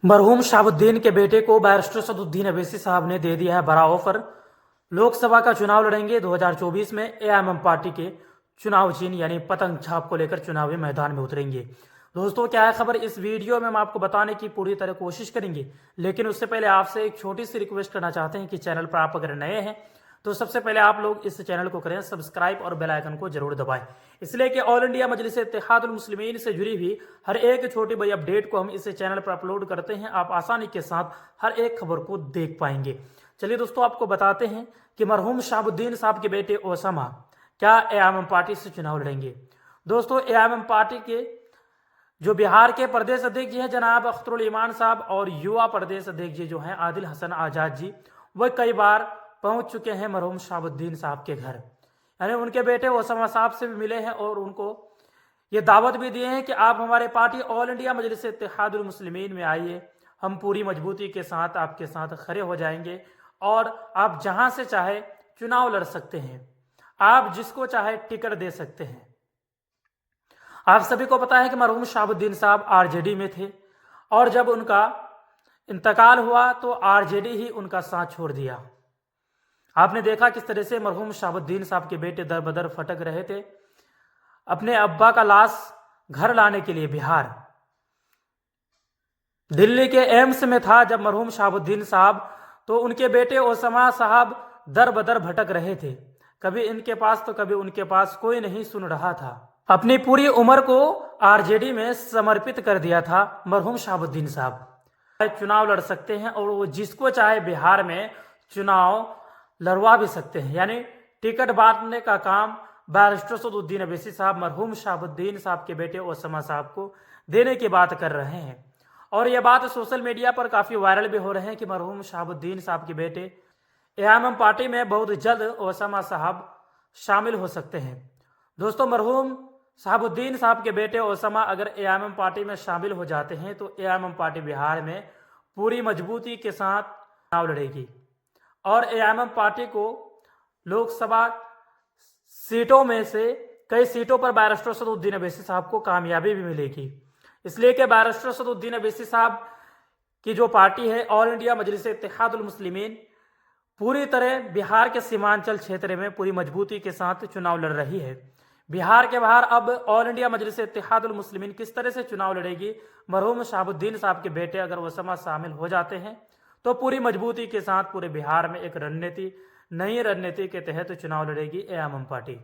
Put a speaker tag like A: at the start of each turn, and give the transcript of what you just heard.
A: मरहूम शहाबुद्दीन के बेटे को बैरिस्टर सदुद्दीन अवैसी साहब ने दे दिया है बड़ा ऑफर। लोकसभा का चुनाव लड़ेंगे 2024 में। एआईएमएम पार्टी के चुनाव चिन्ह यानी पतंग छाप को लेकर चुनावी मैदान में उतरेंगे। दोस्तों, क्या है खबर, इस वीडियो में हम आपको बताने की पूरी तरह कोशिश करेंगे, लेकिन उससे पहले आपसे एक छोटी सी रिक्वेस्ट करना चाहते हैं कि चैनल पर आप अगर नए हैं तो सबसे पहले आप लोग इस चैनल को करें सब्सक्राइब और बेल आइकन को जरूर दबाएं, इसलिए कि ऑल इंडिया मजलिस इत्तेहादुल मुस्लिमीन से जुड़ी हुई हर एक छोटी बड़ी अपडेट को हम इस चैनल पर अपलोड करते हैं। आप आसानी के साथ हर एक खबर को देख पाएंगे। चलिए दोस्तों, आपको बताते हैं कि मरहूम शहाबुद्दीन साहब के बेटे ओसामा क्या एआईएमएम पार्टी से चुनाव लड़ेंगे। दोस्तों, एआईएमएम पार्टी के जो बिहार के प्रदेश अध्यक्ष जी हैं जनाब अख्तरुल ईमान साहब और युवा प्रदेश अध्यक्ष जी जो हैं आदिल हसन आजाद जी, वह कई बार पहुंच चुके हैं मरहूम शहाबुद्दीन साहब के घर, यानी उनके बेटे ओसामा साहब से भी मिले हैं और उनको ये दावत भी दिए हैं कि आप हमारे पार्टी ऑल इंडिया मजलिस इत्तेहादुल मुस्लिमीन में आइए, हम पूरी मजबूती के साथ आपके साथ खड़े हो जाएंगे और आप जहां से चाहे चुनाव लड़ सकते हैं, आप जिसको चाहे टिकट दे सकते हैं। आप सभी को पता है कि मरहूम शहाबुद्दीन साहब आरजेडी में थे और जब उनका इंतकाल हुआ तो आरजेडी ही उनका साथ छोड़ दिया। आपने देखा किस तरह से मरहूम शहाबुद्दीन साहब के बेटे दर बदर फटक रहे थे अपने अब्बा का लाश घर लाने के लिए। बिहार दिल्ली के एम्स में था जब मरहूम शहाबुद्दीन साहब, तो उनके बेटे ओसामा साहब दर बदर भटक रहे थे, कभी इनके पास तो कभी उनके पास, कोई नहीं सुन रहा था। अपनी पूरी उम्र को आरजेडी में समर्पित कर दिया था मरहूम शहाबुद्दीन साहब। चुनाव लड़ सकते हैं और वो जिसको चाहे बिहार में चुनाव लड़वा भी सकते हैं, यानी टिकट बांटने का काम बैरिस्टर सदुद्दीन अवैसी साहब मरहूम शहाबुद्दीन साहब के बेटे ओसामा साहब को देने की बात कर रहे हैं। और यह बात सोशल मीडिया पर काफ़ी वायरल भी हो रहे हैं कि मरहूम शहाबुद्दीन साहब के बेटे एआईएमएम पार्टी में बहुत जल्द ओसामा साहब शामिल हो सकते हैं। दोस्तों, मरहूम शहाबुद्दीन साहब के बेटे ओसामा अगर एआईएमएम पार्टी में शामिल हो जाते हैं तो एआईएमएम पार्टी बिहार में पूरी मजबूती के साथ चुनाव लड़ेगी और एआईएमएम पार्टी को लोकसभा सीटों में से कई सीटों पर बैरिस्टर सदुद्दीन अवैसी साहब को कामयाबी भी मिलेगी, इसलिए कि बैरिस्टर सदुद्दीन अवैसी साहब की जो पार्टी है ऑल इंडिया मजलिस इत्तेहादुल मुस्लिमीन पूरी तरह बिहार के सीमांचल क्षेत्र में पूरी मजबूती के साथ चुनाव लड़ रही है। बिहार के बाहर अब ऑल इंडिया मजलिस इत्तेहादुल मुस्लिमीन किस तरह से चुनाव लड़ेगी, मरहूम शहाबुद्दीन साहब के बेटे अगर ओसामा शामिल हो जाते हैं तो पूरी मजबूती के साथ पूरे बिहार में एक रणनीति, नई रणनीति के तहत चुनाव लड़ेगी एआईएमएम पार्टी।